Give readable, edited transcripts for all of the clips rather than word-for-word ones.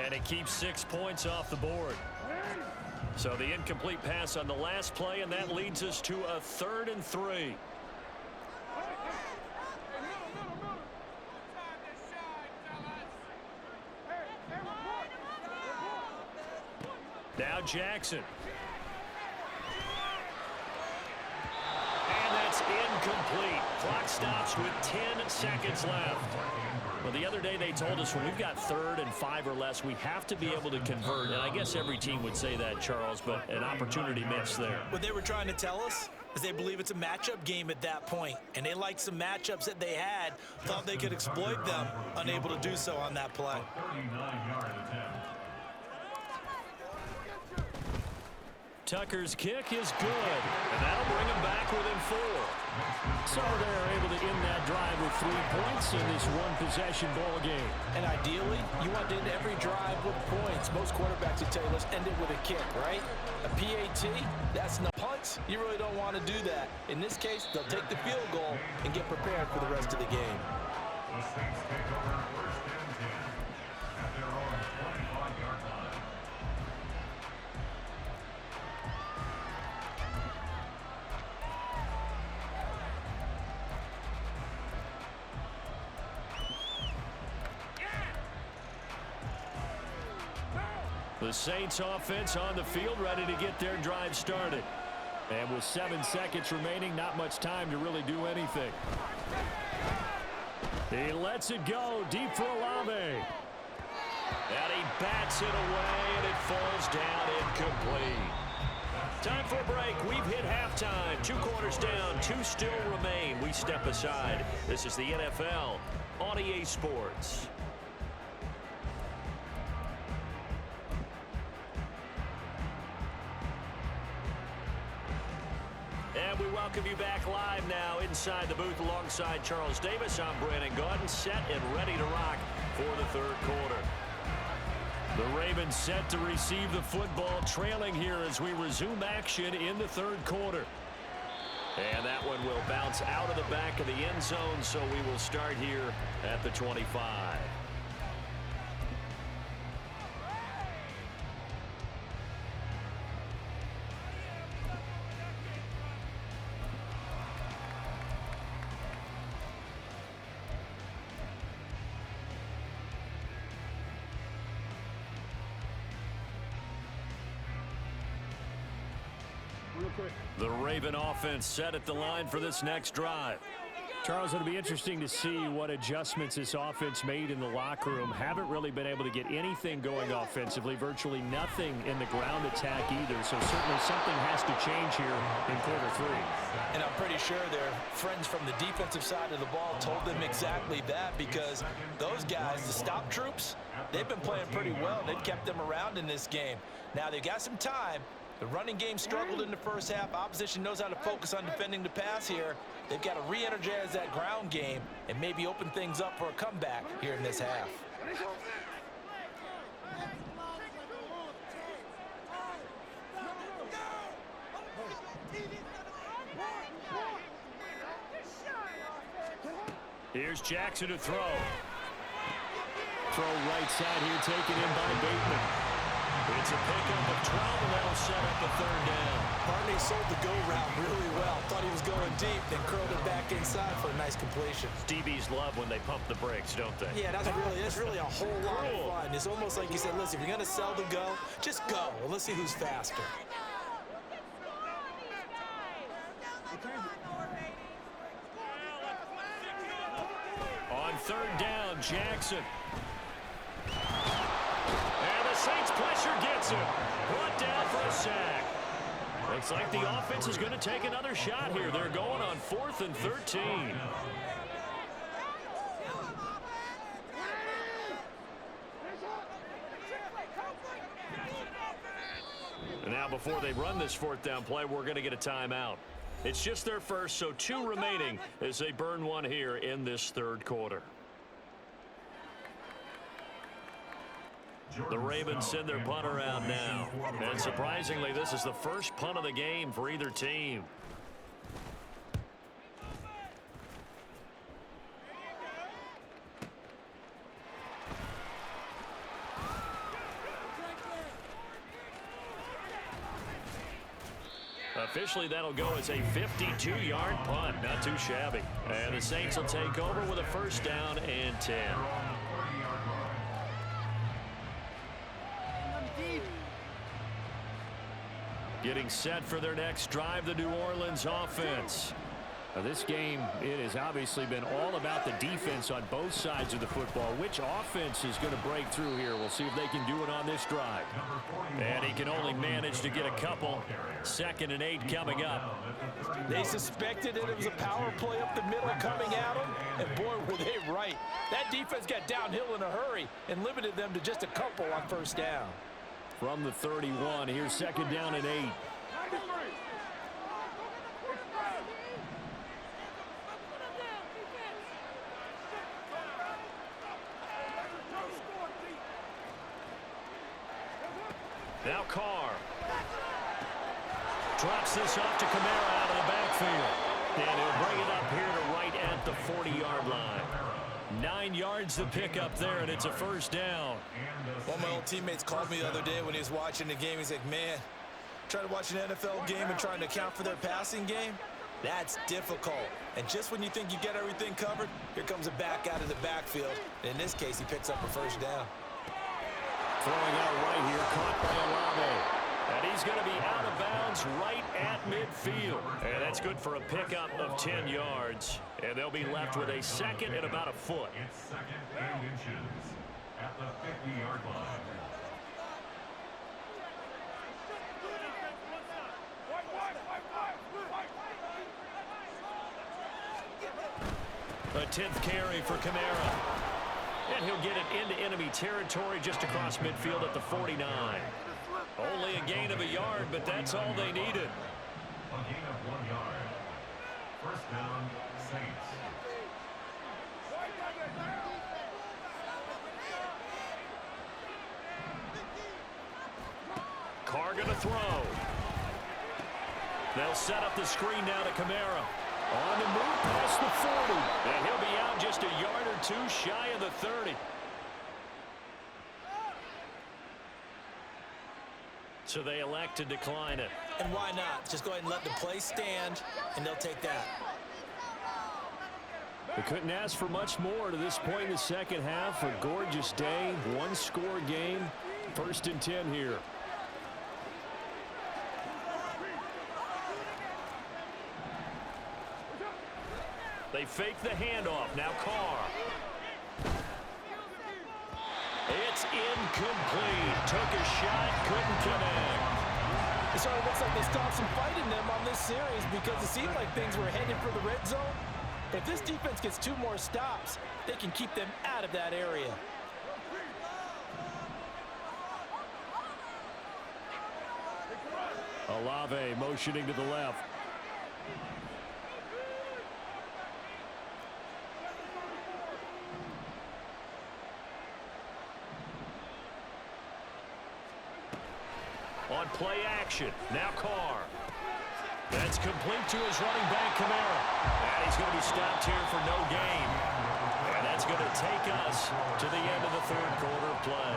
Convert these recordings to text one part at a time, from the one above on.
And it keeps 6 points off the board. So the incomplete pass on the last play, and that leads us to a 3rd and 3. Now Jackson. And that's incomplete. Clock stops with 10 seconds left. Well, the other day they told us when we've got 3rd and 5 or less, we have to be able to convert. And I guess every team would say that, Charles, but an opportunity missed there. What they were trying to tell us is they believe it's a matchup game at that point. And they liked some matchups that they had, thought they could exploit them, unable to do so on that play. Tucker's kick is good, and that'll bring him back within 4. So they're able to end that drive with 3 points in this one-possession ball game. And ideally, you want to end every drive with points. Most quarterbacks would tell you, let's end it with a kick, right? A PAT, that's no punts. You really don't want to do that. In this case, they'll take the field goal and get prepared for the rest of the game. The Saints take over 1st and 10 at their own 25-yard line. The Saints offense on the field, ready to get their drive started. And with 7 seconds remaining, not much time to really do anything. He lets it go deep for Olave. And he bats it away, and it falls down incomplete. Time for a break. We've hit halftime. 2 quarters down, 2 still remain. We step aside. This is the NFL on EA Sports. And we welcome you back live now inside the booth alongside Charles Davis. I'm Brandon Gaudin, set and ready to rock for the 3rd quarter. The Ravens set to receive the football, trailing here as we resume action in the 3rd quarter. And that one will bounce out of the back of the end zone, so we will start here at the 25. The Raven offense set at the line for this next drive. Charles, it'll be interesting to see what adjustments this offense made in the locker room. Haven't really been able to get anything going offensively, virtually nothing in the ground attack either. So certainly something has to change here in quarter 3. And I'm pretty sure their friends from the defensive side of the ball told them exactly that, because those guys, the stop troops, they've been playing pretty well. They've kept them around in this game. Now they've got some time. The running game struggled in the first half. Opposition knows how to focus on defending the pass here. They've got to re-energize that ground game and maybe open things up for a comeback here in this half. Here's Jackson to throw. Throw right side here, taken in by Bateman. It's a pickup of 12, and that'll set up a 3rd down. Barney sold the go route really well. Thought he was going deep, then curled it back inside for a nice completion. DBs love when they pump the brakes, don't they? Yeah, that's really a whole lot of fun. It's almost like you said, listen, if you're going to sell the go, just go. Well, let's see who's faster. On 3rd down, Jackson. And the Saints pressure gets him. Brought down for a sack. Looks like the offense is going to take another shot here. They're going on 4th and 13. And now before they run this 4th down play, we're going to get a timeout. It's just their first, so 2 remaining as they burn one here in this 3rd quarter. The Ravens send their punt around now. And surprisingly, this is the first punt of the game for either team. Officially, that'll go as a 52-yard punt. Not too shabby. And the Saints will take over with a first down and 10. Getting set for their next drive, the New Orleans offense. Now this game, it has obviously been all about the defense on both sides of the football. Which offense is going to break through here? We'll see if they can do it on this drive. And he can only manage to get a couple. 2nd and 8 coming up. They suspected that it was a power play up the middle coming at them, and boy, were they right. That defense got downhill in a hurry and limited them to just a couple on first down. From the 31, here's 2nd down and 8. Now Carr. Drops this off to Kamara out of the backfield. And he'll bring it up here to right at the 40-yard line. 9 yards to pick up there, and it's a first down. One of my old teammates called me the other day when he was watching the game. He's like, man, trying to watch an NFL game and trying to account for their passing game, that's difficult. And just when you think you get everything covered, here comes a back out of the backfield. And in this case, he picks up a first down. Throwing out right here, caught by Olave. And he's going to be out of bounds right at midfield. And that's good for a pickup of 10 yards. And they'll be left with a second and about a foot. It's 2nd and inches at the 50-yard line. A 10th carry for Kamara. And he'll get it into enemy territory just across midfield at the 49. Only a gain of a yard, but that's all they needed. A gain of 1 yard. First down, Saints. Carr going to throw. They'll set up the screen now to Kamara. On the move past the 40. And he'll be out just a yard or two shy of the 30. So they elect to decline it. And why not? Just go ahead and let the play stand, and they'll take that. They couldn't ask for much more to this point in the second half. A gorgeous day, one-score game. 1st and 10 here. They fake the handoff. Now Carr. It's incomplete. Took a shot, couldn't connect. It sort of looks like they stopped some fight in them on this series because it seemed like things were headed for the red zone. But if this defense gets 2 more stops, they can keep them out of that area. Olave motioning to the left. On play action. Now Carr. That's complete to his running back, Kamara. And he's going to be stopped here for no gain. And that's going to take us to the end of the 3rd quarter of play.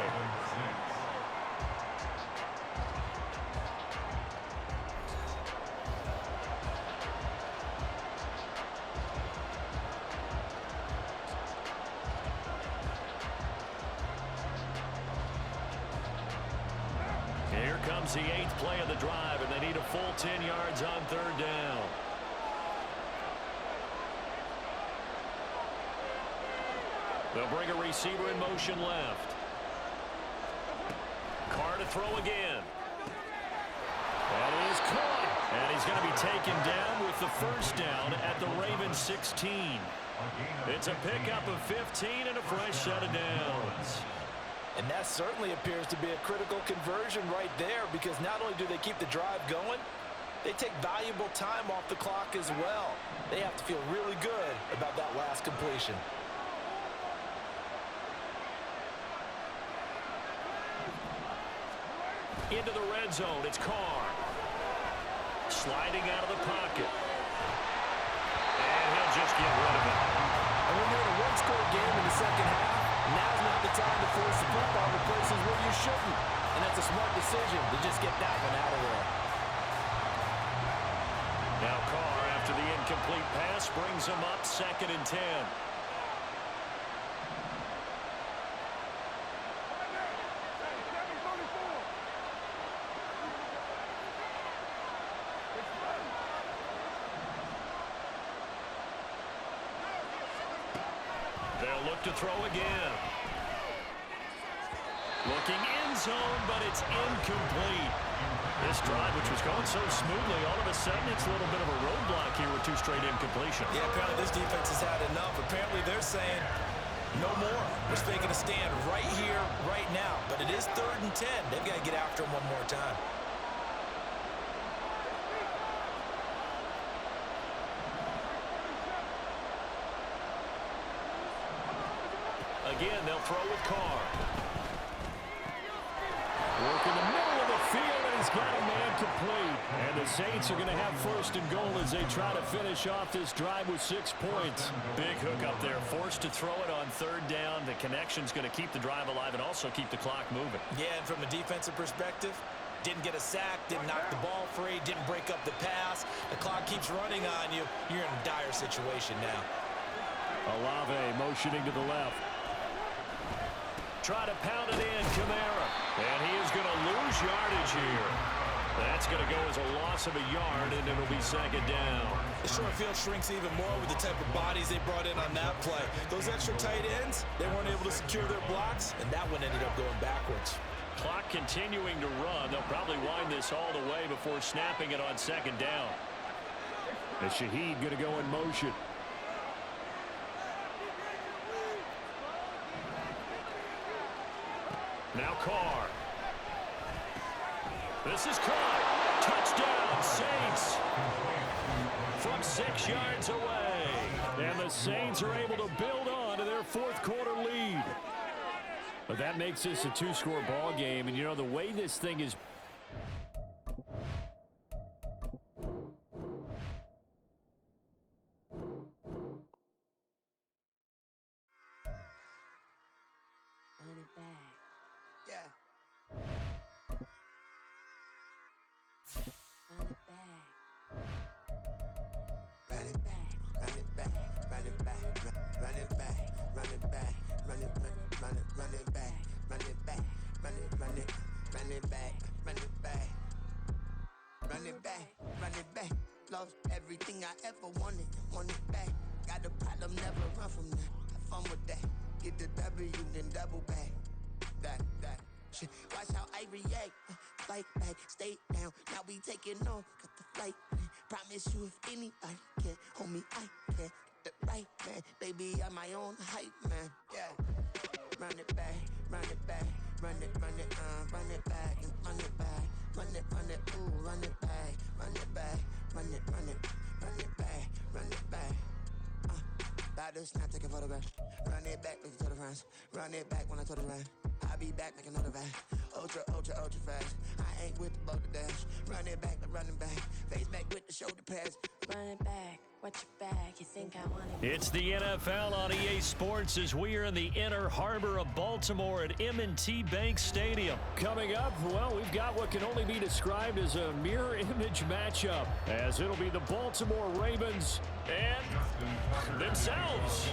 Here comes the 8th play of the drive, and they need a full 10 yards on 3rd down. They'll bring a receiver in motion left. Carr to throw again. That is caught. And he's going to be taken down with the first down at the Ravens 16. It's a pickup of 15 and a fresh set of downs. And that certainly appears to be a critical conversion right there because not only do they keep the drive going, they take valuable time off the clock as well. They have to feel really good about that last completion. Into the red zone, it's Carr. Sliding out of the pocket. And he'll just get rid of it. And when you're in a one-score game in the second half, now's not the time to force the football to places where you shouldn't. And that's a smart decision to just get that one out of there. Now Carr, after the incomplete pass, brings him up 2nd and 10. They'll look to throw again. Looking end zone, but it's incomplete. This drive, which was going so smoothly, all of a sudden it's a little bit of a roadblock here with 2 straight incompletions. Yeah, apparently this defense has had enough. Apparently they're saying no more. We're making a stand right here, right now. But it is 3rd and 10. They've got to get after him one more time. Again, they'll throw with Carr. Work in the middle of the field, and he's got a man complete. And the Saints are going to have 1st and goal as they try to finish off this drive with 6 points. Big hook up there, forced to throw it on 3rd down. The connection's going to keep the drive alive and also keep the clock moving. Yeah, and from a defensive perspective, didn't get a sack, didn't knock the ball free, didn't break up the pass. The clock keeps running on you. You're in a dire situation now. Olave motioning to the left. Try to pound it in, Kamara. And he is going to lose yardage here. That's going to go as a loss of a yard, and it'll be 2nd down. The short field shrinks even more with the type of bodies they brought in on that play. Those extra tight ends, they weren't able to secure their blocks, and that one ended up going backwards. Clock continuing to run. They'll probably wind this all the way before snapping it on 2nd down. And Shaheed going to go in motion. Now Carr. This is caught. Touchdown, Saints. From 6 yards away. And the Saints are able to build on to their 4th quarter lead. But that makes this a 2-score ball game. And, you know, the way this thing is... Lost everything I ever wanted back. Got a problem, never run from that. Have fun with that. Get the W, then double back. That shit. Watch how I react. Flight back, stay down. Now we taking off. Got the flight plan. Promise you if anybody can, homie, I can. Get the right man. Baby, I'm my own hype man. Yeah. Run it back, run it back. Run it back, and run it back. Run it, ooh, run it back, run it back. Run it back, run it back. About to snap, take a photograph. Run it back, make it to the friends. Run it back when I told the run. I'll be back, make another back. Ultra fast. I ain't with the boat to dash. Run it back, running back. Face back with the shoulder pads. Run it back, watch your back. You think I want it? It's the NFL on EA Sports as we are in the inner harbor of Baltimore at M&T Bank Stadium. Coming up, well, we've got what can only be described as a mirror image matchup, as it'll be the Baltimore Ravens and themselves.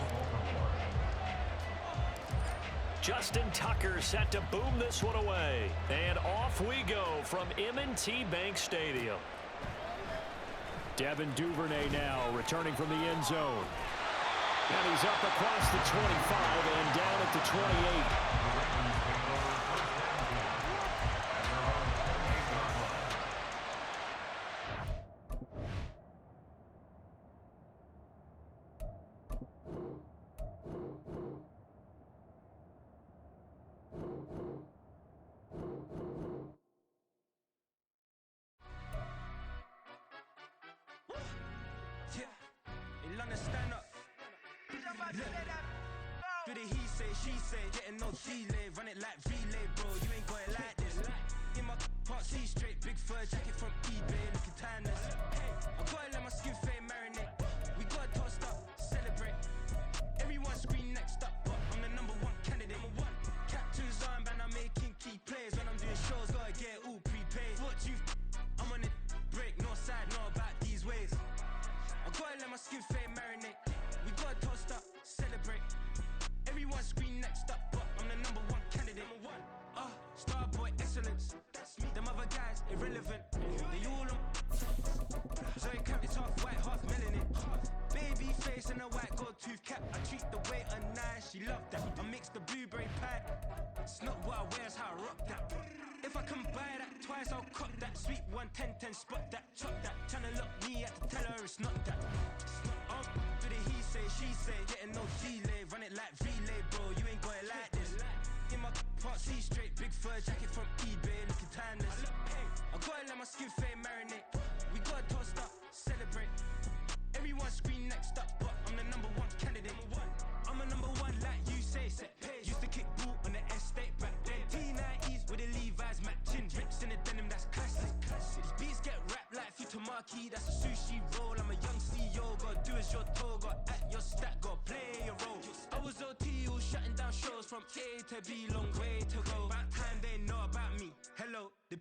Justin Tucker set to boom this one away. And off we go from M&T Bank Stadium. Devin Duvernay now returning from the end zone. And he's up across the 25 and down at the 28. Do the he say, she say, getting no delay, run it like relay, bro, you ain't got it like this. In my can't see straight, big fur jacket from eBay, looking timeless. Hey, I gotta let my skin fade marinate, we gotta toast up, celebrate. Everyone scream next up, but I'm the #1 candidate. Captain's armband, I'm making key plays, when I'm doing shows, gotta get all prepaid. What you, I'm on it, break, no side, know about these ways. irrelevant. They all on. Zoe Camp, it's half white, half melanin. Baby face and a white gold tooth cap. I treat the waiter nice, she loved that. I mix the blueberry pie. It's not what I wear, it's how I rock that. If I can buy that twice, I'll cut that. Sweet 110, spot that, chop that. Tryna lock me, I have to tell her it's not that. Do the he say, she say, getting no delay. Run it like relay, bro, you ain't got it like this. In my part C straight, big fur jacket from eBay, looking timeless. I gotta let my skin fade marinate. We gotta toast up, celebrate. Everyone scream next up, but I'm the #1 candidate. I'm a #1 like you say. Used to kick ball on the estate back then. T90s with the Levi's matching. Rips in the denim, that's classic. These beats get wrapped like futamaki, that's a sushi roll. I'm a young CEO, gotta do as you're told. Gotta act your stat, gotta play your role. I was OT, all shutting down shows from A to B, long way to go. About time they know about me. Hello, the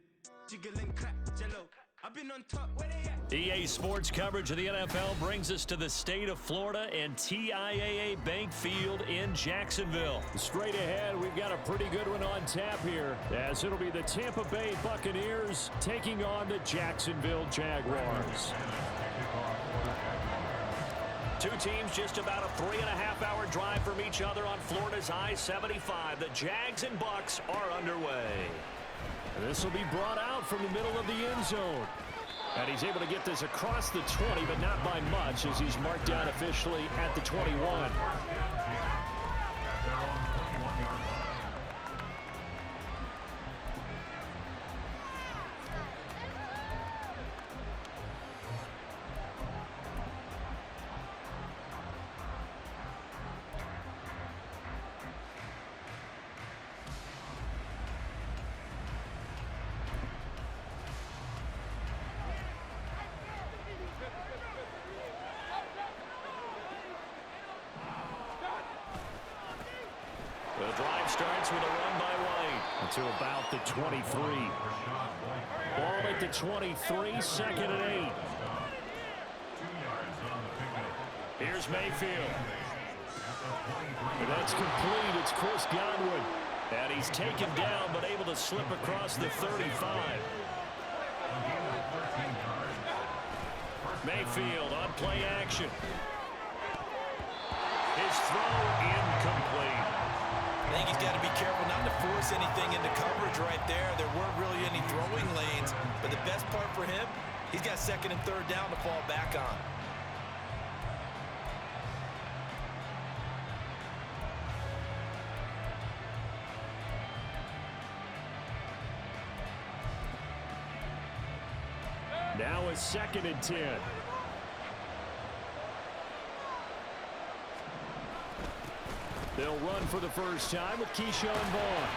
jiggle and clap, jello. I've been on top, where they at? EA Sports coverage of the NFL brings us to the state of Florida and TIAA Bank Field in Jacksonville. Straight ahead, we've got a pretty good one on tap here, as it'll be the Tampa Bay Buccaneers taking on the Jacksonville Jaguars. Two teams just about a 3.5-hour drive from each other on Florida's I-75. The Jags and Bucs are underway. This will be brought out from the middle of the end zone. And he's able to get this across the 20, but not by much, as he's marked down officially at the 21. The drive starts with a run by White. To about the 23. Ball at the 23, second and 8. Here's Mayfield. That's complete. It's Chris Godwin. And he's taken down, but able to slip across the 35. Mayfield on play action. His throw incomplete. I think he's got to be careful not to force anything into coverage right there. There weren't really any throwing lanes, but the best part for him, he's got second and third down to fall back on. Now a second and 10. They'll run for the first time with Keyshawn Vaughn.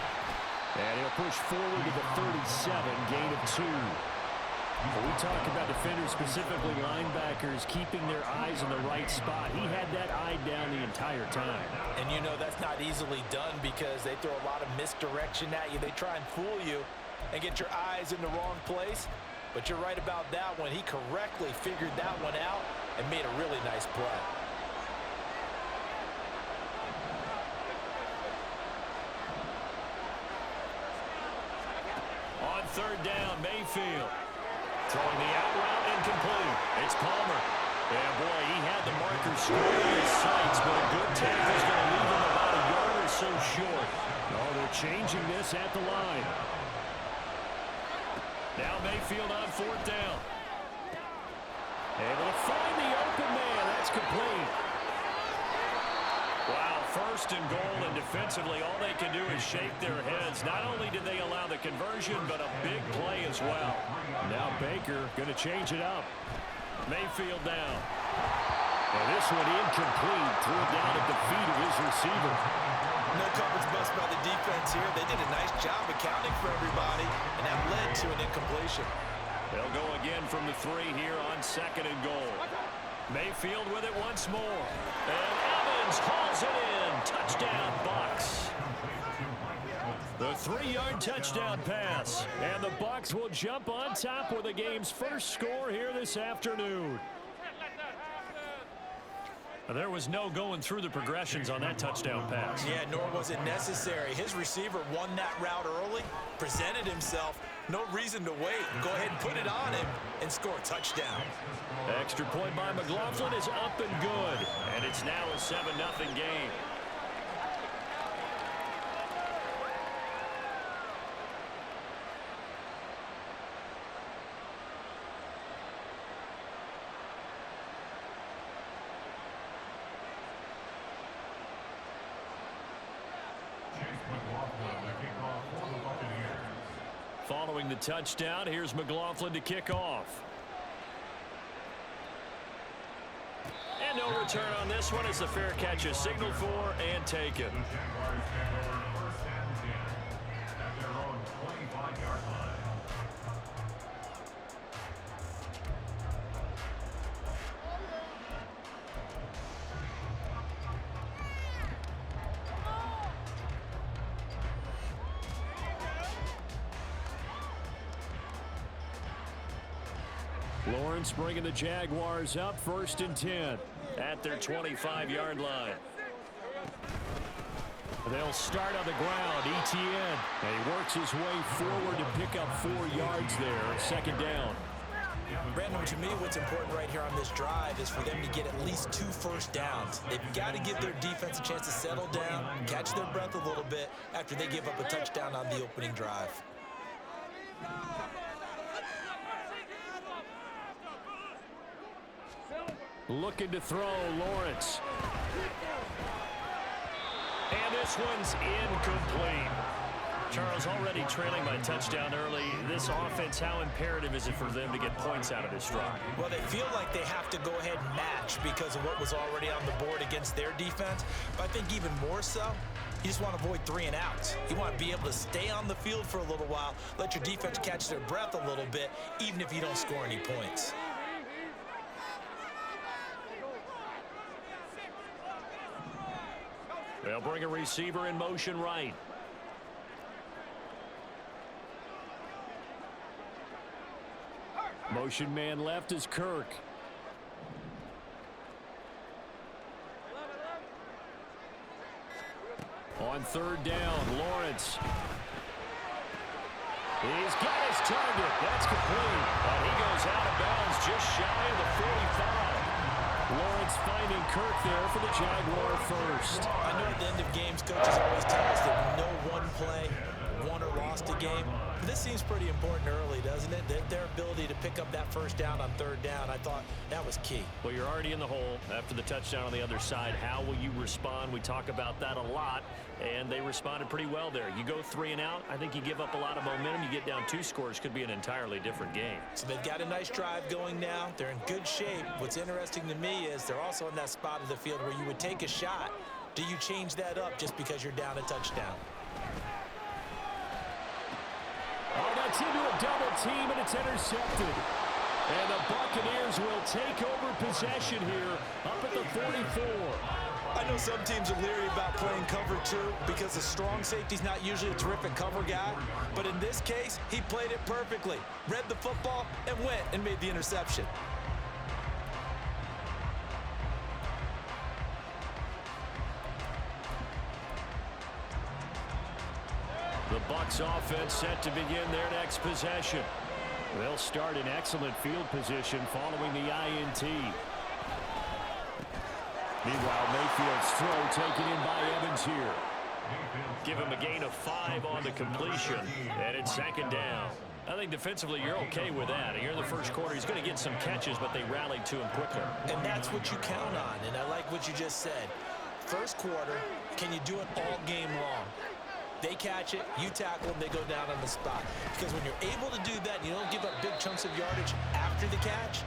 And he'll push forward to the 37, gain of 2. When we talk about defenders, specifically linebackers, keeping their eyes in the right spot, he had that eye down the entire time. And you know that's not easily done because they throw a lot of misdirection at you. They try and fool you and get your eyes in the wrong place. But you're right about that one. He correctly figured that one out and made a really nice play. On third down, Mayfield. Throwing the out route incomplete. It's Palmer. Yeah, boy, he had the marker square in his sights, but a good tackle is going to leave him about a yard or so short. Oh, they're changing this at the line. Now Mayfield on fourth down. Able to find the open man. That's complete. Wow, first and goal, and defensively all they can do is shake their heads. Not only did they allow the conversion, but a big play as well. Now Baker going to change it up. Mayfield down. And this one incomplete. Threw it down at the feet of his receiver. No coverage bust by the defense here. They did a nice job accounting for everybody, and that led to an incompletion. They'll go again from the 3 here on second and goal. Mayfield with it once more. And Evans hauls it in. Touchdown, Bucs. The 3-yard touchdown pass. And the Bucs will jump on top with the game's first score here this afternoon. There was no going through the progressions on that touchdown pass. Yeah, nor was it necessary. His receiver won that route early, presented himself, no reason to wait. Go ahead and put it on him and score a touchdown. Extra point by McLaughlin is up and good. And it's now a 7-0 game. Following the touchdown, here's McLaughlin to kick off. And no return on this one as the fair catch is signaled for and taken. Lawrence bringing the Jaguars up 1st and 10 at their 25-yard line. They'll start on the ground. Etienne. And he works his way forward to pick up 4 yards there. 2nd down. Brandon, to me, what's important right here on this drive is for them to get at least 2 first downs. They've got to give their defense a chance to settle down, catch their breath a little bit after they give up a touchdown on the opening drive. Looking to throw, Lawrence. And this one's incomplete. Charles, already trailing by touchdown early. This offense, how imperative is it for them to get points out of this drive? Well, they feel like they have to go ahead and match because of what was already on the board against their defense. But I think even more so, you just want to avoid 3 and outs. You want to be able to stay on the field for a little while, let your defense catch their breath a little bit, even if you don't score any points. They'll bring a receiver in motion right. Motion man left is Kirk. On 3rd down, Lawrence. He's got his target. That's complete. And he goes out of bounds just shy of the 45. Lawrence finding Kirk there for the Jaguar first. I know at the end of games, coaches always tell us that no one play won or lost a game. But this seems pretty important early, doesn't it? Their ability to pick up that first down on 3rd down, I thought that was key. Well, you're already in the hole after the touchdown on the other side. How will you respond? We talk about that a lot, and they responded pretty well there. You go 3 and out, I think you give up a lot of momentum. You get down 2 scores, could be an entirely different game. So they've got a nice drive going now. They're in good shape. What's interesting to me is they're also in that spot of the field where you would take a shot. Do you change that up just because you're down a touchdown? Oh, that's into a double team, and it's intercepted. And the Buccaneers will take over possession here up at the 44. I know some teams are leery about playing cover 2 because the strong safety's not usually a terrific cover guy. But in this case, he played it perfectly. Read the football and went and made the interception. The Bucs offense set to begin their next possession. They'll start in excellent field position following the INT. Meanwhile, Mayfield's throw taken in by Evans here. Give him a gain of 5 on the completion, and it's 2nd down. I think defensively you're okay with that. Here in the first quarter, he's going to get some catches, but they rallied to him quicker. And that's what you count on, and I like what you just said. First quarter, can you do it all game long? They catch it, you tackle them, they go down on the spot. Because when you're able to do that, you don't give up big chunks of yardage after the catch,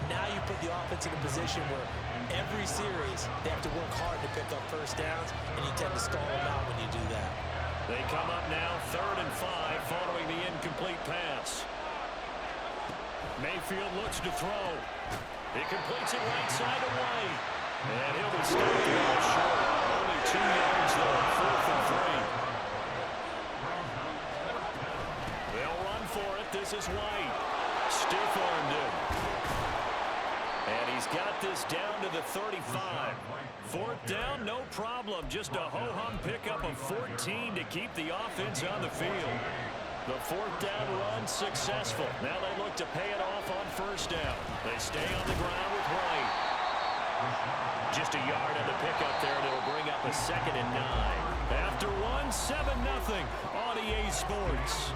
now you put the offense in a position where every series they have to work hard to pick up first downs, and you tend to stall them out when you do that. They come up now 3rd and 5 following the incomplete pass. Mayfield looks to throw. He completes it right side away. And he'll be stopped out short. Only 2 yards though, 4th and 3. They'll run for it. This is White. Stiff-armed him. And he's got this down to the 35. Fourth down, no problem. Just a ho-hum pickup of 14 to keep the offense on the field. The fourth down run successful. Now they look to pay it off on first down. They stay on the ground with White. Just a yard on the pickup there, and it'll bring up a 2nd and 9. After one, 7-0 on EA Sports.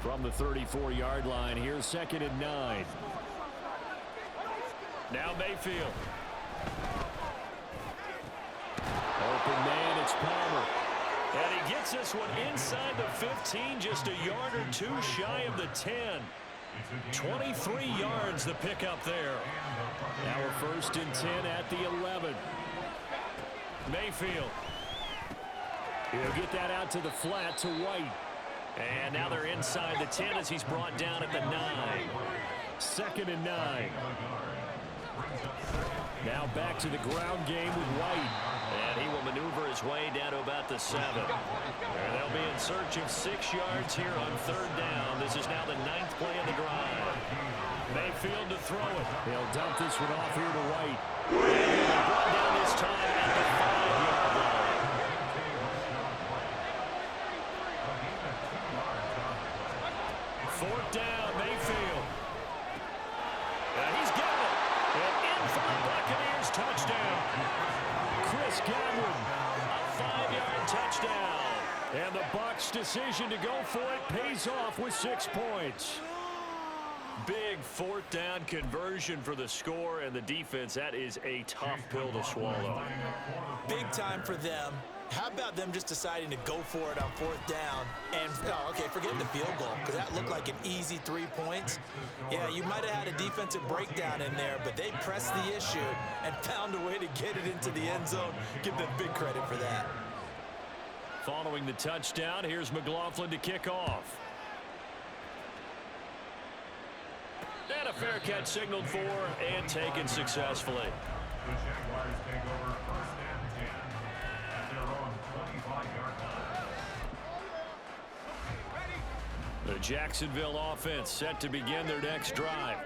From the 34-yard line, here's 2nd and 9. Now Mayfield. Open man, it's Palmer. And he gets this one inside the 15, just a yard or two shy of the 10. 23 yards the pickup there. Now a 1st and 10 at the 11. Mayfield. He'll get that out to the flat to White. And now they're inside the 10 as he's brought down at the 9. 2nd and 9. Now back to the ground game with White. And he will maneuver his way down to about the 7. And they'll be in search of 6 yards here on 3rd down. This is now the 9th play of the drive. Mayfield to throw it. He'll dump this one off here to White. And he'll be brought down this time at the 5-yard line. 4th down, Mayfield. And he's got it. And in for the Buccaneers touchdown. Chris Godwin, a 5-yard touchdown. And the Bucs' decision to go for it pays off with 6 points. Big 4th down conversion for the score, and the defense, that is a tough pill to swallow. Big time for them. How about them just deciding to go for it on 4th down? And, oh, okay, forget the field goal, because that looked like an easy 3 points. Yeah, you might have had a defensive breakdown in there, but they pressed the issue and found a way to get it into the end zone. Give them big credit for that. Following the touchdown, here's McLaughlin to kick off. And a fair catch signaled for and taken successfully. The Jaguars take over 1st and 10 at their own 25-yard line. The Jacksonville offense set to begin their next drive.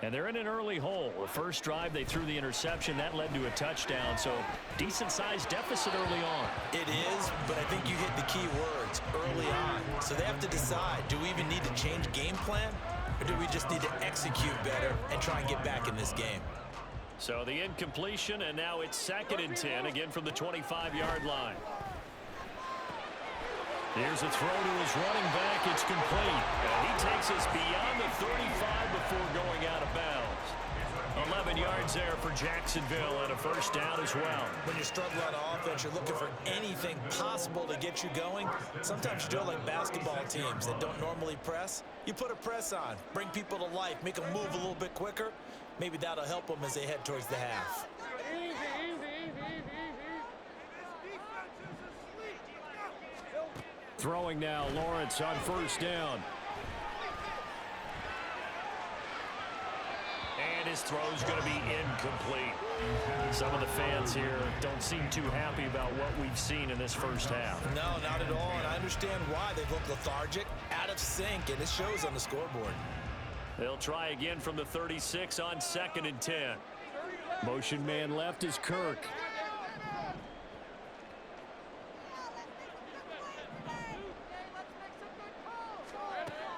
And they're in an early hole. The first drive, they threw the interception. That led to a touchdown, so decent-sized deficit early on. It is, but I think you hit the key words, early on. So they have to decide, do we even need to change game plan? Or do we just need to execute better and try and get back in this game? So the incompletion, and now it's 2nd and 10, again from the 25-yard line. Here's a throw to his running back. It's complete. And he takes us beyond the 35 before going out of bounds. 11 yards there for Jacksonville and a 1st down as well. When you struggle on offense, you're looking for anything possible to get you going. Sometimes you do it like basketball teams that don't normally press. You put a press on, bring people to life, make them move a little bit quicker. Maybe that'll help them as they head towards the half. Throwing now, Lawrence on 1st down. And his throw's going to be incomplete. Some of the fans here don't seem too happy about what we've seen in this first half. No, not at all, and I understand why. They've looked lethargic, out of sync, and it shows on the scoreboard. They'll try again from the 36 on 2nd and 10. Motion man left is Kirk.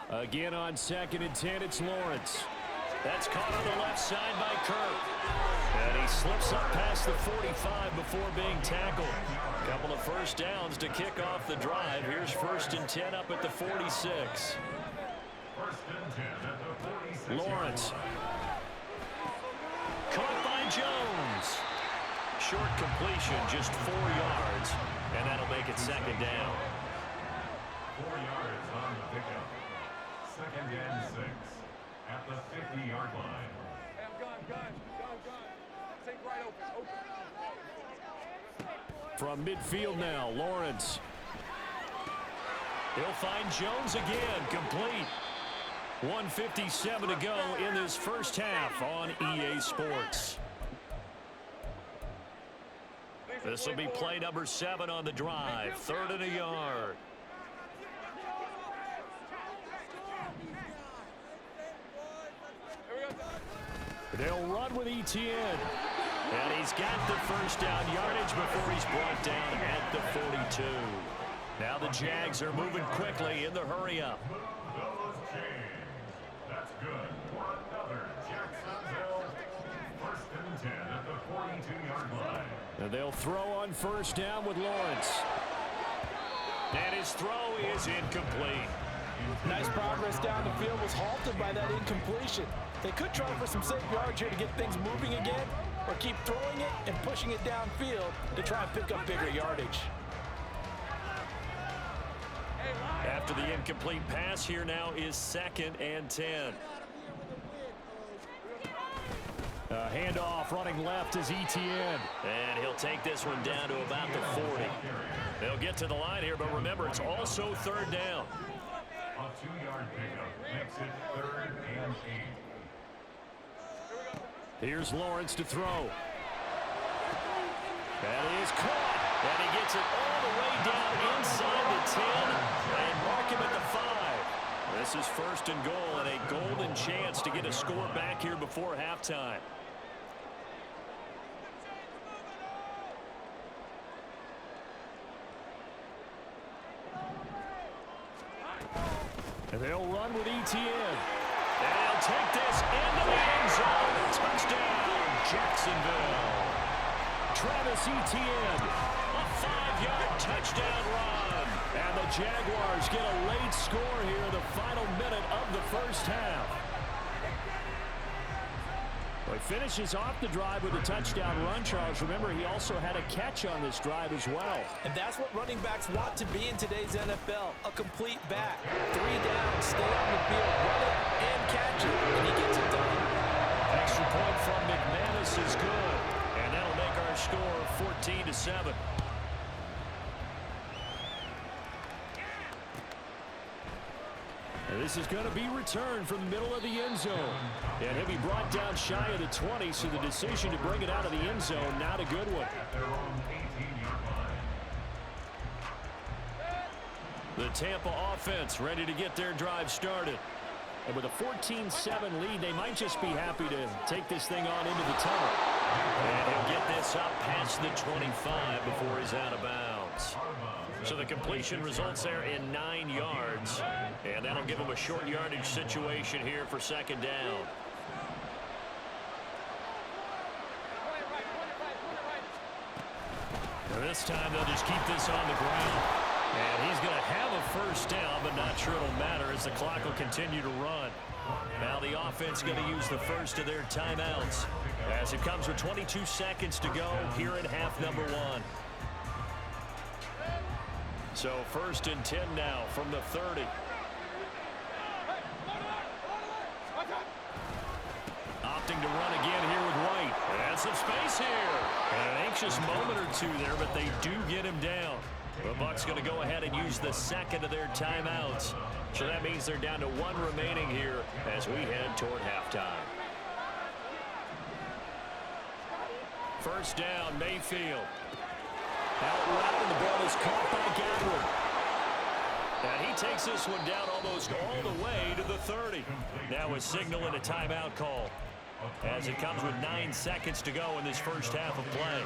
Again on 2nd and 10, it's Lawrence. That's caught on the left side by Kirk. And he slips up past the 45 before being tackled. A couple of 1st downs to kick off the drive. Here's 1st and 10 up at the 46. 1st and 10 at the 46. Lawrence. Caught by Jones. Short completion, just 4 yards. And that'll make it 2nd down. 4 yards on the pickup. 2nd and 6 at the 50-yard line. From midfield now, Lawrence. He'll find Jones again, complete. 1:57 to go in this first half on EA Sports. This will be play number 7 on the drive. 3rd and a yard. They'll run with ETN. And he's got the first down yardage before he's brought down at the 42. Now the Jags are moving quickly in the hurry-up. Those chains. That's good. For another Jacksonville 1st and 10 at the 42-yard line. And they'll throw on first down with Lawrence. And his throw is incomplete. Nice progress down the field was halted by that incompletion. They could try for some safe yards here to get things moving again, or keep throwing it and pushing it downfield to try and pick up bigger yardage. After the incomplete pass, here now is 2nd and 10. Handoff running left is ETN. And he'll take this one down to about the 40. They'll get to the line here, but remember, it's also 3rd down. A 2-yard pickup makes it 3rd and 8. Here's Lawrence to throw. That is caught. And he gets it all the way down inside the 10 and mark him at the 5. This is 1st and goal and a golden chance to get a score back here before halftime. And they'll run with ETN. And he'll take this into the end zone. Touchdown, Jacksonville. Travis Etienne. A 5-yard touchdown run. And the Jaguars get a late score here in the final minute of the first half. Well, he finishes off the drive with a touchdown run, Charles. Remember, he also had a catch on this drive as well. And that's what running backs want to be in today's NFL, a complete back. 3 down, stay on the field, run it, and catch it, and he gets it done. Extra point from McManus is good. And that'll make our score 14-7. And this is going to be returned from the middle of the end zone. And he'll be brought down shy of the 20, so the decision to bring it out of the end zone, not a good one. At their own 18-yard line. The Tampa offense ready to get their drive started. And with a 14-7 lead, they might just be happy to take this thing on into the tunnel. And he'll get this up past the 25 before he's out of bounds. So the completion results there in 9 yards. And that'll give him a short yardage situation here for 2nd down. And this time they'll just keep this on the ground. And he's going to have a first down, but not sure it'll matter as the clock will continue to run. Now the offense going to use the first of their timeouts as it comes with 22 seconds to go here in half number 1. So 1st and 10 now from the 30. Opting to run again here with White. And some space here. And an anxious moment or two there, but they do get him down. The Bucs going to go ahead and use the 2nd of their timeouts. So that means they're down to 1 remaining here as we head toward halftime. First down, Mayfield. Out route, and the ball is caught by Godwin. And he takes this one down almost all the way to the 30. Now a signal and a timeout call as it comes with 9 seconds to go in this first half of play.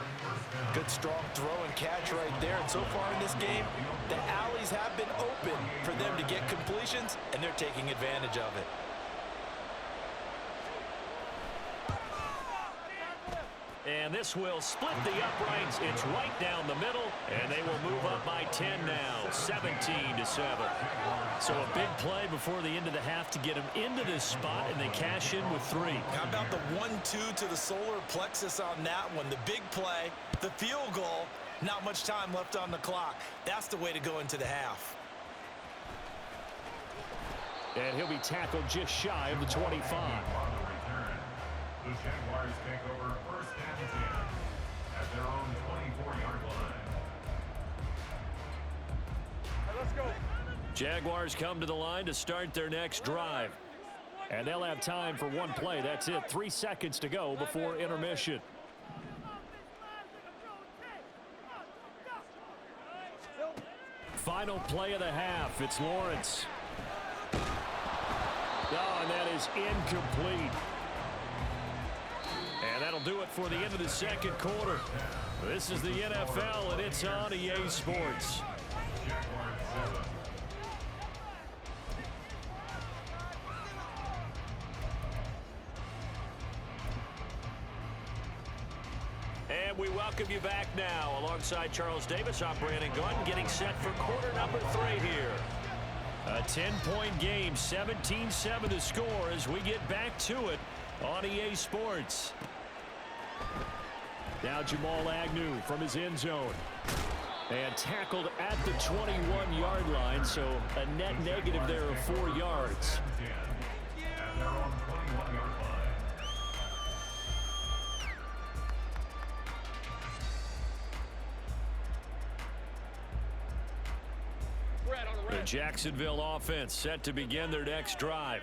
Good strong throw and catch right there. And so far in this game, the alleys have been open for them to get completions, and they're taking advantage of it. And this will split the uprights. It's right down the middle, and they will move up by 10 now, 17-7. So a big play before the end of the half to get them into this spot, and they cash in with 3. How about the 1-2 to the solar plexus on that one? The big play, the field goal, not much time left on the clock. That's the way to go into the half. And he'll be tackled just shy of the 25. The Jaguars take over 1st and 10 at their own 24-yard line. Let's go. Jaguars come to the line to start their next drive. And they'll have time for one play. That's it. 3 seconds to go before intermission. final play of the half. It's Lawrence. Oh, and that is incomplete. And that'll do it for the end of the second quarter. This is the NFL, and it's on EA Sports. And we welcome you back now. Alongside Charles Davis, I'm Brandon Gordon, getting set for quarter number 3 here. A 10-point game, 17-7 the score as we get back to it on EA Sports. Now Jamal Agnew from his end zone. And tackled at the 21-yard line, so a net negative there of 4 yards. The Jacksonville offense set to begin their next drive.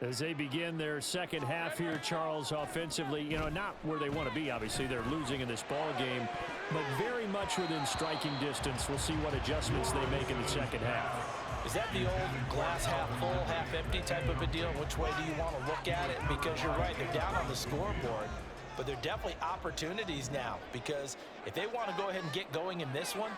As they begin their second half here, Charles, offensively, not where they want to be. Obviously, they're losing in this ball game, but very much within striking distance. We'll see what adjustments they make in the second half. Is that the old glass half full, half empty type of a deal? Which way do you want to look at it? Because you're right, they're down on the scoreboard, but they're definitely opportunities now, because if they want to go ahead and get going in this one,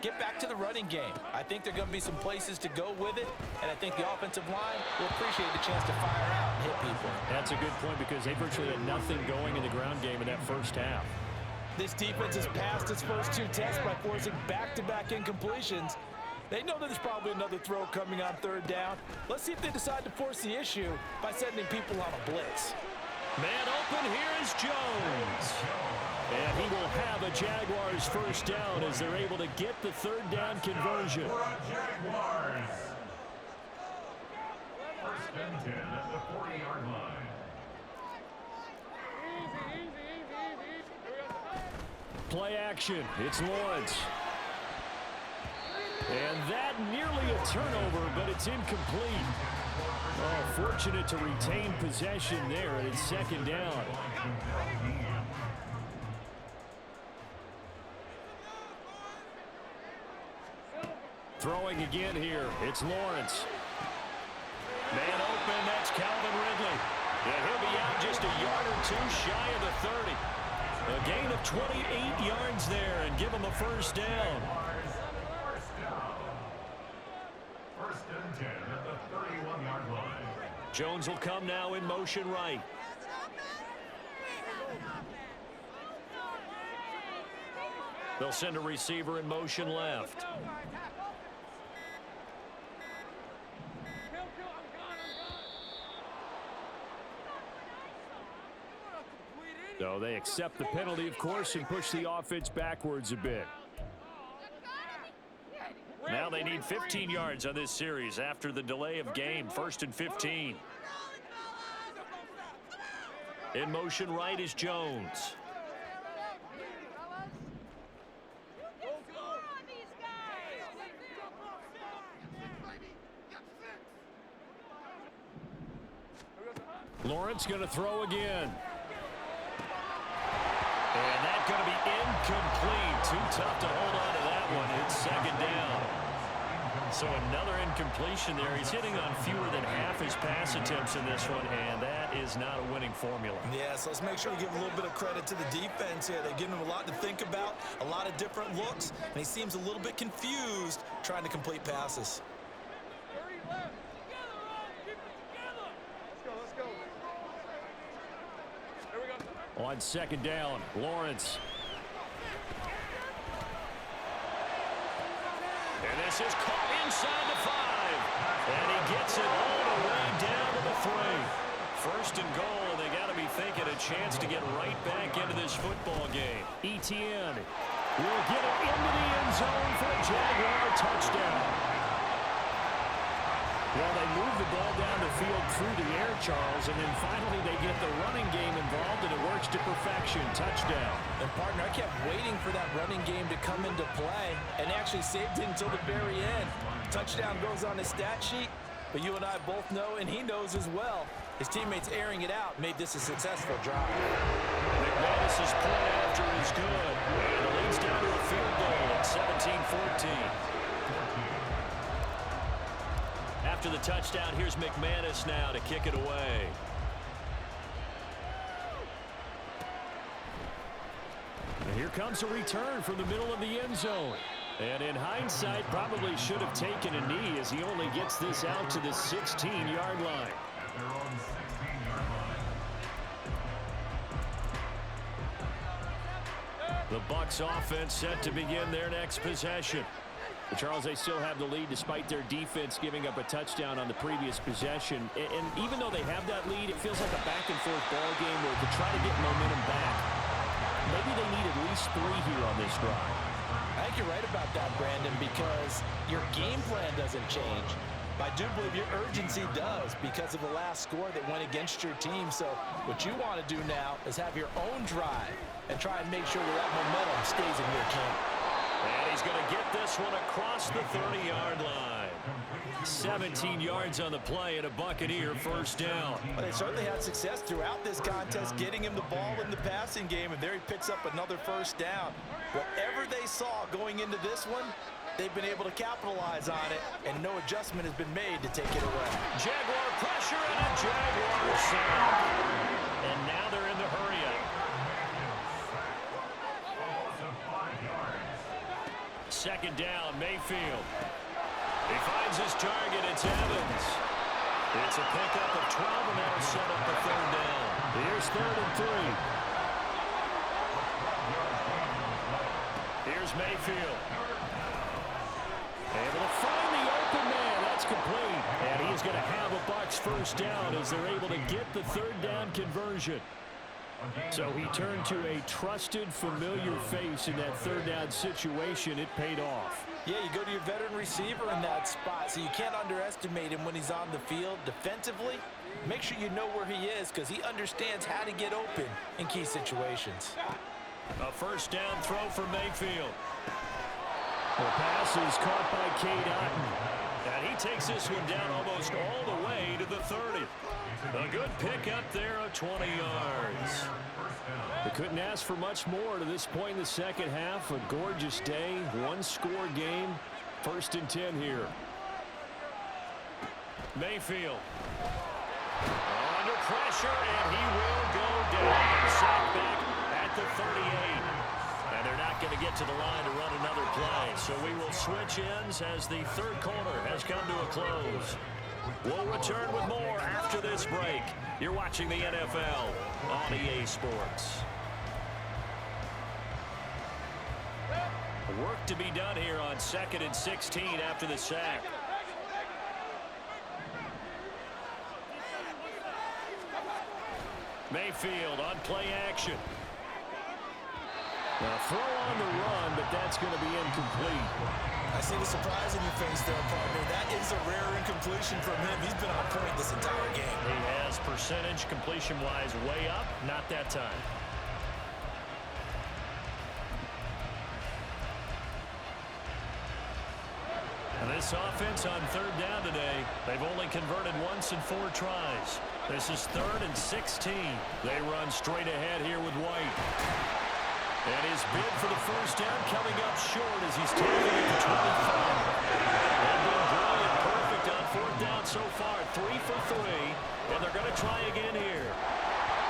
get back to the running game. I think there are going to be some places to go with it, and I think the offensive line will appreciate the chance to fire out and hit people. That's a good point because they virtually had nothing going in the ground game in that first half. This defense has passed its first 2 tests by forcing back-to-back incompletions. They know that there's probably another throw coming on 3rd down. Let's see if they decide to force the issue by sending people on a blitz. Man open, here is Jones. And he will have a Jaguars first down as they're able to get the 3rd down conversion. Jaguars. 1st and 10 at the 40-yard line. Play action. It's Lawrence. And that nearly a turnover, but it's incomplete. Oh, fortunate to retain possession there, and it's 2nd down. Throwing again here. It's Lawrence. Man open, that's Calvin Ridley. And he'll be out just a yard or 2 shy of the 30. A gain of 28 yards there and give him a first down. 1st and 10 at the 31-yard line. Jones will come now in motion right. They'll send a receiver in motion left. So they accept the penalty, of course, and push the offense backwards a bit. Now they need 15 yards on this series after the delay of game. 1st and 15. In motion right is Jones. Lawrence going to throw again. And that's going to be incomplete. Too tough to hold on to that one. It's 2nd down. So another incompletion there. He's hitting on fewer than half his pass attempts in this one, and that is not a winning formula. Yeah, so let's make sure we give a little bit of credit to the defense here. They're giving him a lot to think about, a lot of different looks, and he seems a little bit confused trying to complete passes. On 2nd down, Lawrence. And this is caught inside the 5. And he gets it all the way down to the 3. 1st and goal, and they got to be thinking a chance to get right back into this football game. ETN will get it into the end zone for a Jaguar touchdown. Well, they move the ball down the field through the air, Charles, and then finally they get the running game involved, and it works to perfection. Touchdown. And, partner, I kept waiting for that running game to come into play and actually saved it until the very end. Touchdown goes on his stat sheet, but you and I both know, and he knows as well, his teammates airing it out made this a successful drive. McManus's point after is good. And it leads down to a field goal at 17-14. after the touchdown. Here's McManus now to kick it away. And here comes a return from the middle of the end zone. And in hindsight, probably should have taken a knee as he only gets this out to the 16-yard line. At their own 16-yard line. The Bucs offense set to begin their next possession. But Charles, they still have the lead despite their defense giving up a touchdown on the previous possession. And even though they have that lead, it feels like a back-and-forth ball game where to try to get momentum back, maybe they need at least 3 here on this drive. I think you're right about that, Brandon, because your game plan doesn't change. I do believe your urgency does because of the last score that went against your team. So what you want to do now is have your own drive and try and make sure that momentum stays in your camp. And he's going to get this one across the 30-yard line. 17 yards on the play and a Buccaneer first down. Well, they certainly had success throughout this contest getting him the ball in the passing game, and there he picks up another first down. Whatever they saw going into this one, they've been able to capitalize on it, and no adjustment has been made to take it away. Jaguar pressure and a Jaguar sack. And now they're in the hurry-up. Second down, Mayfield. He finds his target. It's Evans. It's a pickup of 12, and that'll set up the third down. Here's 3rd and 3. Here's Mayfield. Able to find the open man. That's complete. And he's going to have a Bucs first down as they're able to get the 3rd down conversion. So he turned to a trusted, familiar face in that 3rd down situation. It paid off. Yeah, you go to your veteran receiver in that spot, so you can't underestimate him when he's on the field. Defensively, make sure you know where he is because he understands how to get open in key situations. A first down throw for Mayfield. The pass is caught by Cade Otton. And he takes this one down almost all the way to the 30. A good pickup there of 20 yards. They couldn't ask for much more to this point in the second half. A gorgeous day, one-score game. 1st and 10 here. Mayfield. Under pressure, and he will go down. Sacked back at the 38. And they're not going to get to the line to run another play. So we will switch ends as the 3rd quarter has come to a close. We'll return with more after this break. You're watching the NFL on EA Sports. Work to be done here on 2nd and 16 after the sack. Mayfield on play action. A throw on the run, but that's going to be incomplete. I see the surprise in your face there, partner. That is a rare incompletion from him. He's been on point this entire game. He has percentage completion-wise way up, not that time. And this offense on 3rd down today, they've only converted once in 4 tries. This is 3rd and 16. They run straight ahead here with White. And his bid for the first down coming up short as he's taking it to 25. They've been brilliant, perfect on 4th down so far. 3 for 3, and they're going to try again here.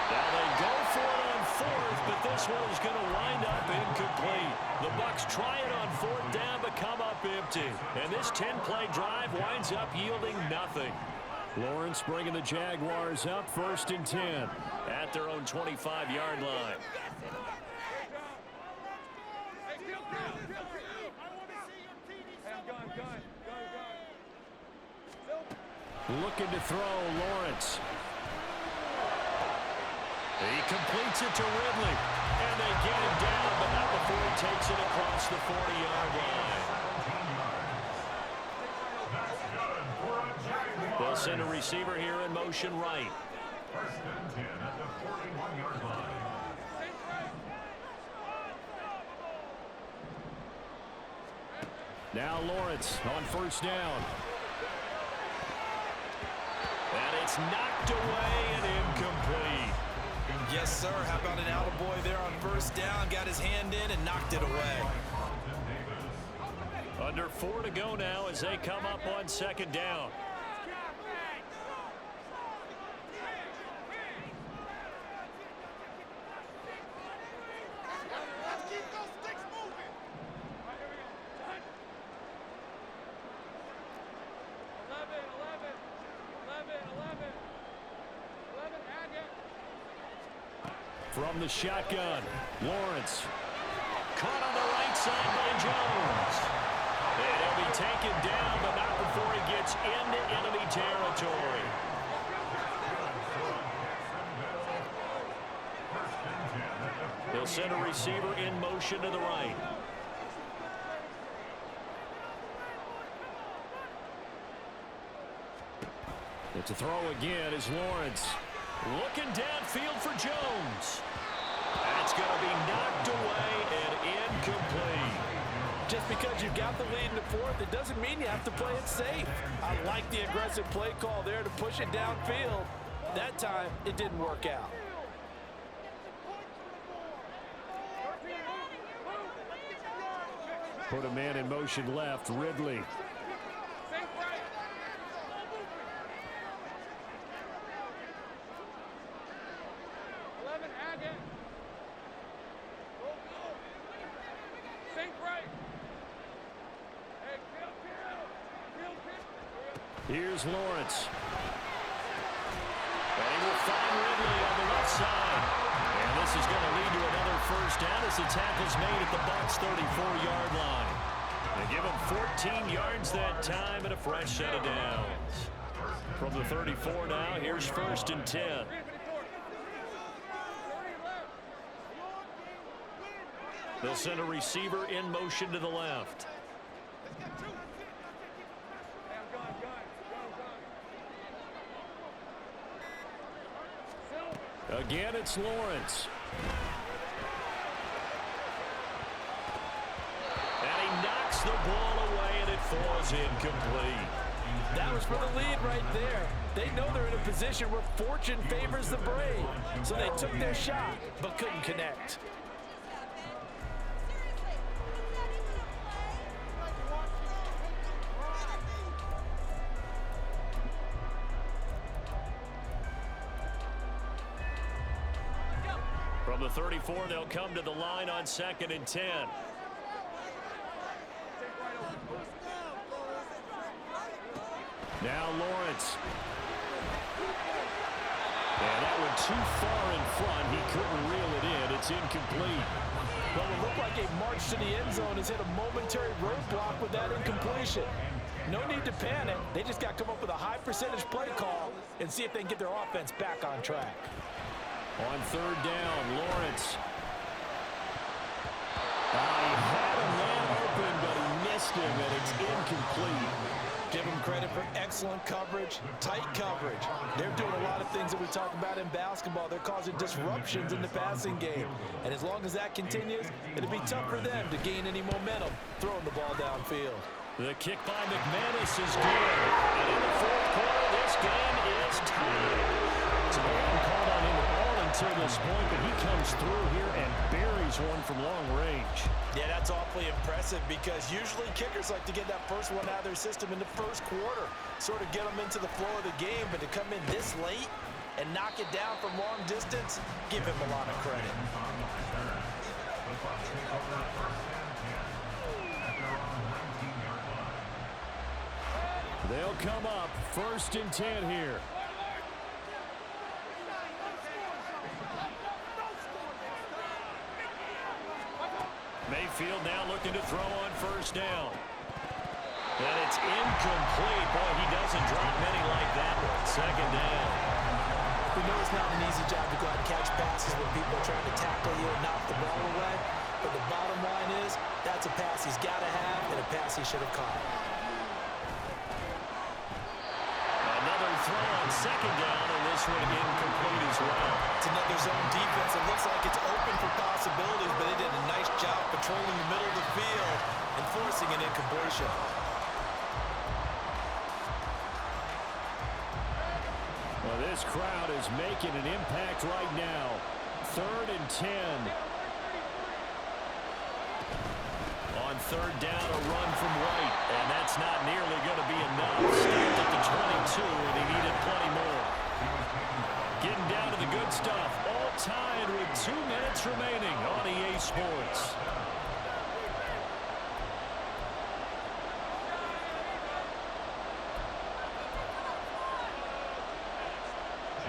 Now they go for it on 4th, but this one is going to wind up incomplete. The Bucs try it on 4th down, but come up empty. And this 10-play drive winds up yielding nothing. Lawrence bringing the Jaguars up 1st and 10 at their own 25-yard line. Looking to throw, Lawrence. He completes it to Ridley. And they get him down, but not before he takes it across the 40-yard line. They'll send a receiver here in motion right. 1st and 10 at the 41-yard line. Now Lawrence on 1st down. And it's knocked away and incomplete. Yes, sir. How about an attaboy there on 1st down? Got his hand in and knocked it away. Under 4 to go now as they come up on 2nd down. From the shotgun, Lawrence. Caught on the right side by Jones. And he'll be taken down, but not before he gets into enemy territory. He'll send a receiver in motion to the right. It's a throw again is Lawrence. Looking downfield for Jones. That's going to be knocked away and incomplete. Just because you've got the lead in the fourth, it doesn't mean you have to play it safe. I like the aggressive play call there to push it downfield. That time, it didn't work out. Put a man in motion left, Ridley. Here's Lawrence. And he will find Ridley on the left side. And this is going to lead to another first down as the tackle's made at the Bucs' 34-yard line. They give him 14 yards that time and a fresh set of downs. From the 34 now, here's 1st and 10. They'll send a receiver in motion to the left. Again, it's Lawrence. And he knocks the ball away, and it falls incomplete. That was for the lead right there. They know they're in a position where fortune favors the brave. So they took their shot, but couldn't connect. From the 34, they'll come to the line on 2nd and 10. Now Lawrence. And that went too far in front. He couldn't reel it in. It's incomplete. Well, it looked like a march to the end zone has hit a momentary roadblock with that incompletion. No need to panic. They just got to come up with a high percentage play call and see if they can get their offense back on track. On 3rd down, Lawrence. He had a man open, but he missed him, and it's incomplete. Give them credit for excellent coverage, tight coverage. They're doing a lot of things that we talk about in basketball. They're causing disruptions in the passing game. And as long as that continues, it'll be tough for them to gain any momentum throwing the ball downfield. The kick by McManus is good. And in the 4th quarter, this game is tied. So they haven't called on him at all until this point, but he comes through here and buries one from long range. Yeah, that's awfully impressive because usually kickers like to get that first one out of their system in the 1st quarter, sort of get them into the flow of the game, but to come in this late and knock it down from long distance, give him a lot of credit. They'll come up 1st and 10 here. Mayfield now looking to throw on 1st down. And it's incomplete. Boy, he doesn't drop many like that one. 2nd down. We know it's not an easy job to go out and catch passes when people are trying to tackle you and knock the ball away. But the bottom line is, that's a pass he's got to have and a pass he should have caught. Another throw on 2nd down, and this one incomplete as well. It's another zone defense. It looks like it's open for possibilities, but they did a nice job patrolling the middle of the field and forcing an incompletion. Well, this crowd is making an impact right now. 3rd and 10. On 3rd down, a run from White, and that's not nearly going to be enough. Stopped at the 22, and he needed plenty more. Getting down to the good stuff. All tied with 2 minutes remaining on EA Sports.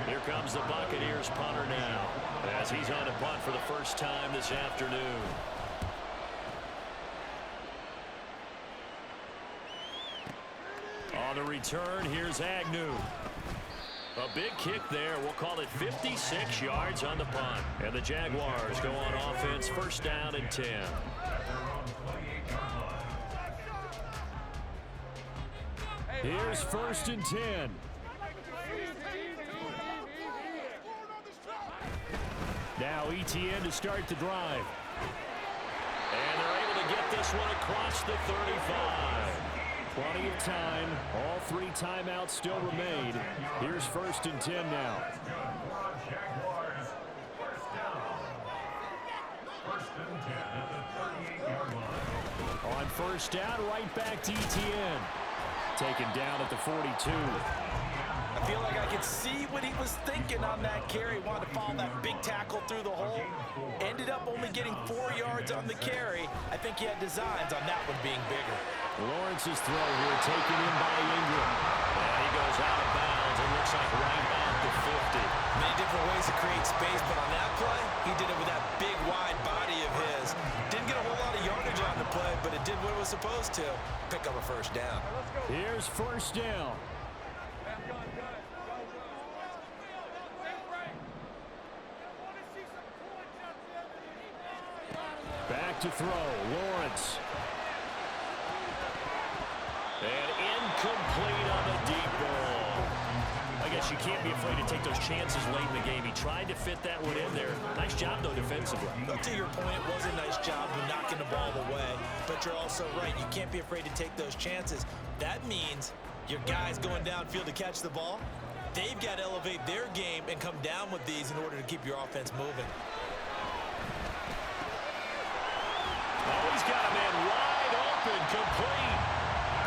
Here comes the Buccaneers punter now. as he's on a punt for the first time this afternoon. On the return, here's Agnew. A big kick there. We'll call it 56 yards on the punt. And the Jaguars go on offense, first down and 10. Here's first and 10. Now ETN to start the drive. And they're able to get this one across the 35. Plenty of time. All three timeouts still remain. Here's first and 10 now. Jaguars, first down. First and 10 at the 38-yard line. On first down, right back to ETN. Taken down at the 42. I feel like I could see what he was thinking on that carry. Wanted to follow that big tackle through the hole. Ended up only getting 4 yards on the carry. I think he had designs on that one being bigger. Lawrence's throw here taken in by Ingram. And he goes out of bounds. It looks like right at the 50. Many different ways to create space, but on that play, he did it with that big, wide body of his. Didn't get a whole lot of yardage on the play, but it did what it was supposed to. Pick up a first down. Here's first down. Back to throw, Lawrence. And incomplete on the deep ball. I guess you can't be afraid to take those chances late in the game. He tried to fit that one in there. Nice job, though, defensively. But to your point, it was a nice job of knocking the ball away. But you're also right. You can't be afraid to take those chances. That means your guys going downfield to catch the ball, they've got to elevate their game and come down with these in order to keep your offense moving. Oh, he's got a man wide open, complete.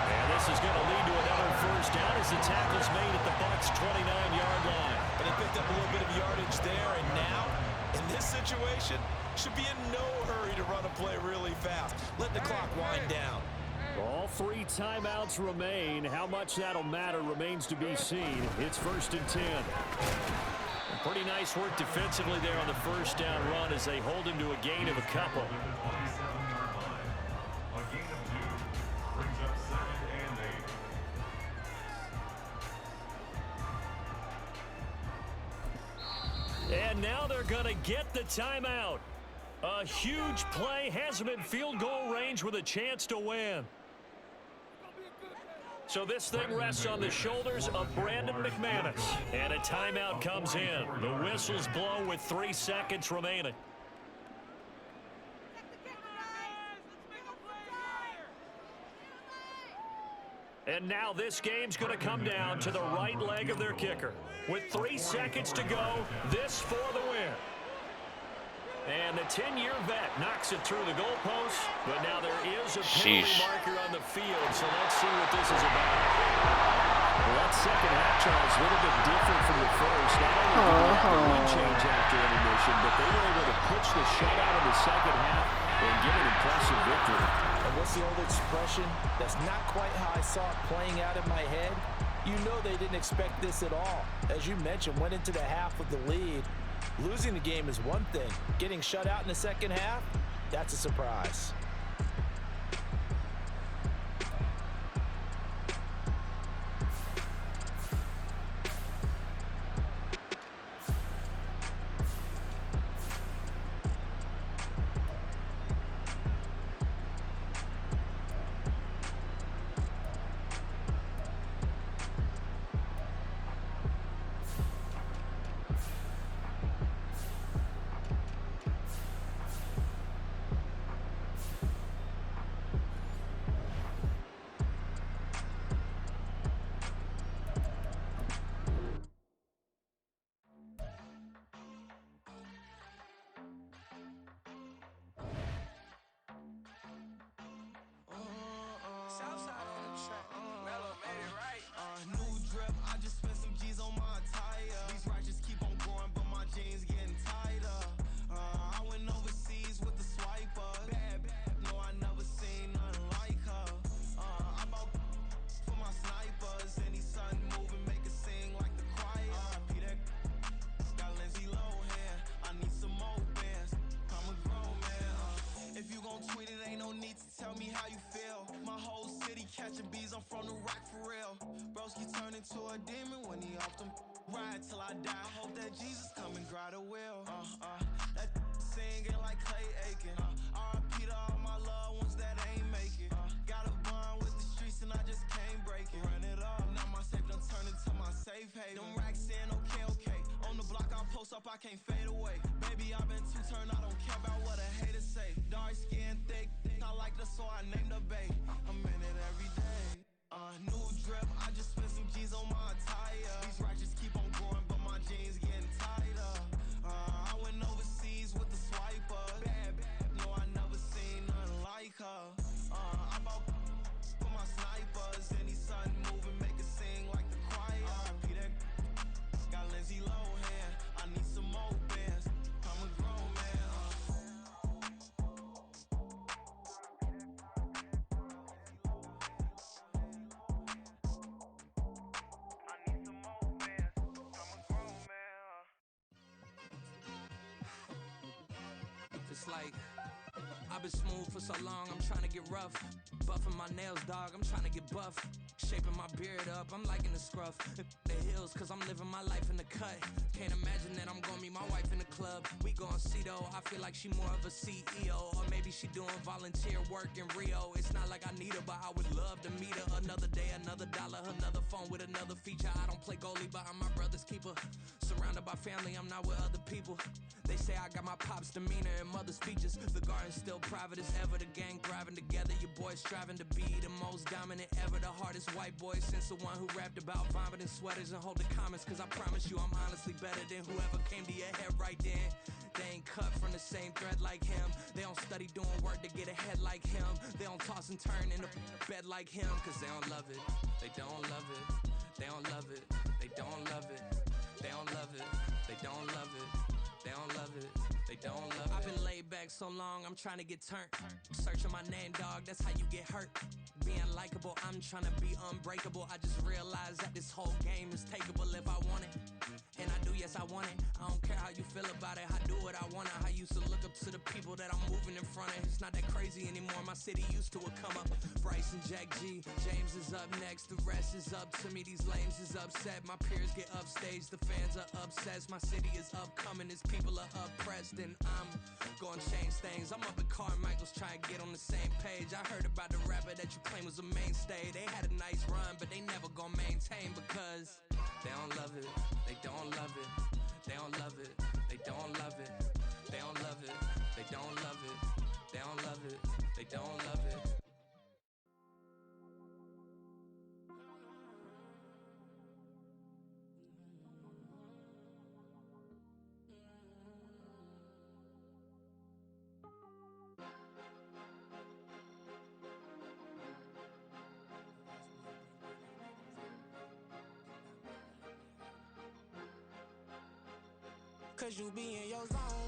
And this is going to lead to another first down as the tackle's made at the Bucs' 29-yard line. But they picked up a little bit of yardage there, and now, in this situation, should be in no hurry to run a play really fast. Let the clock wind down. All three timeouts remain. How much that'll matter remains to be seen. It's first and 10. Pretty nice work defensively there on the first down run as they hold him to a gain of a couple. A gain of 2 brings up second and 8. And now they're going to get the timeout. A huge play has him in field goal range with a chance to win. So this thing rests on the shoulders of Brandon McManus. And a timeout comes in. The whistles blow with 3 seconds remaining. And now this game's going to come down to the right leg of their kicker. With 3 seconds to go, this for the win. And the 10-year vet knocks it through the goalpost, but now there is a penalty marker on the field, so let's see what this is about. Well, that second half, Charles, a little bit different from the first. Not only did they have the lead change after intermission, but they were able to pitch the shutout in the second half and get an impressive victory. And what's the old expression? That's not quite how I saw it playing out in my head. You know they didn't expect this at all. As you mentioned, went into the half with the lead. Losing the game is one thing. Getting shut out in the second half, that's a surprise. I need some tell me how you feel. My whole city catching bees, I'm from the rock for real. Broski turned into a demon when he off them. Ride till I die, hope that Jesus come and grab the wheel. That singing like Clay Aiken. R.I.P. to all my loved ones that ain't make it. Got a bond with the streets and I just can't break it. Run it up, now my safe done turned into my safe haven. Them racks in, okay. On the block I post up, I can't fade away. Baby, I've been too turned, I don't care about what a hater say. Dark skin, thick, I like the so I named the bae. I'm in it every day. New drip, I just spent some G's on my attire. These righteous keep on growing, but my jeans getting tighter. I went overseas with the swiper. Bad, no, I never seen nothing like her. I bought for my snipers. Any sudden moving, make it sing like the choir. R.I.P. that got Lindsay Lohan. I need some more bands. I'm a grown man. It's like I've been smooth for so long, I'm trying to get rough. Buffing my nails, dog, I'm trying to get buff. Shaping my beard up, I'm liking the scruff. The hills, cause I'm living my life in the cut. Can't imagine that I'm gonna meet my wife in the club. We gon' see though, I feel like she more of a CEO. Or maybe she doing volunteer work in Rio. It's not like I need her, but I would love to meet her. Another day, another dollar, another phone with another feature. I don't play goalie, but I'm my brother's keeper. Surrounded by family, I'm not with other people. They say I got my pop's demeanor and mother's features. The garden's still private as ever. The gang thriving together. Your boys striving to be the most dominant ever. The hardest white boy since the one who rapped about vomiting sweaters and holding comments. Cause I promise you I'm honestly better than whoever came to your head right then. They ain't cut from the same thread like him. They don't study doing work to get ahead like him. They don't toss and turn in the bed like him. Cause they don't love it. They don't love it. They don't love it. They don't love it. They don't love it. They don't love it. They don't love it, they don't love it. I've been laid back so long, I'm trying to get turned. Searching my name, dog, that's how you get hurt. Being likable, I'm trying to be unbreakable. I just realized that this whole game is takeable if I want it. And I do, yes, I want it. I don't care how you feel about it, I do what I want. I used to look up to the people that I'm moving in front of. It's not that crazy anymore, my city used to it come up. Bryce and Jack G, James is up next. The rest is up to me, these lames is upset. My peers get upstaged, the fans are obsessed. My city is upcoming, its people are oppressed. And I'm gonna change things. I'm up at Carmichael's trying to get on the same page. I heard about the rapper that you claim was a mainstay. They had a nice run, but they never gonna maintain because they don't love it, they don't love it, they don't love it, they don't love it, they don't love it, they don't love it, they don't love it, they don't love it. Cause you be in your zone.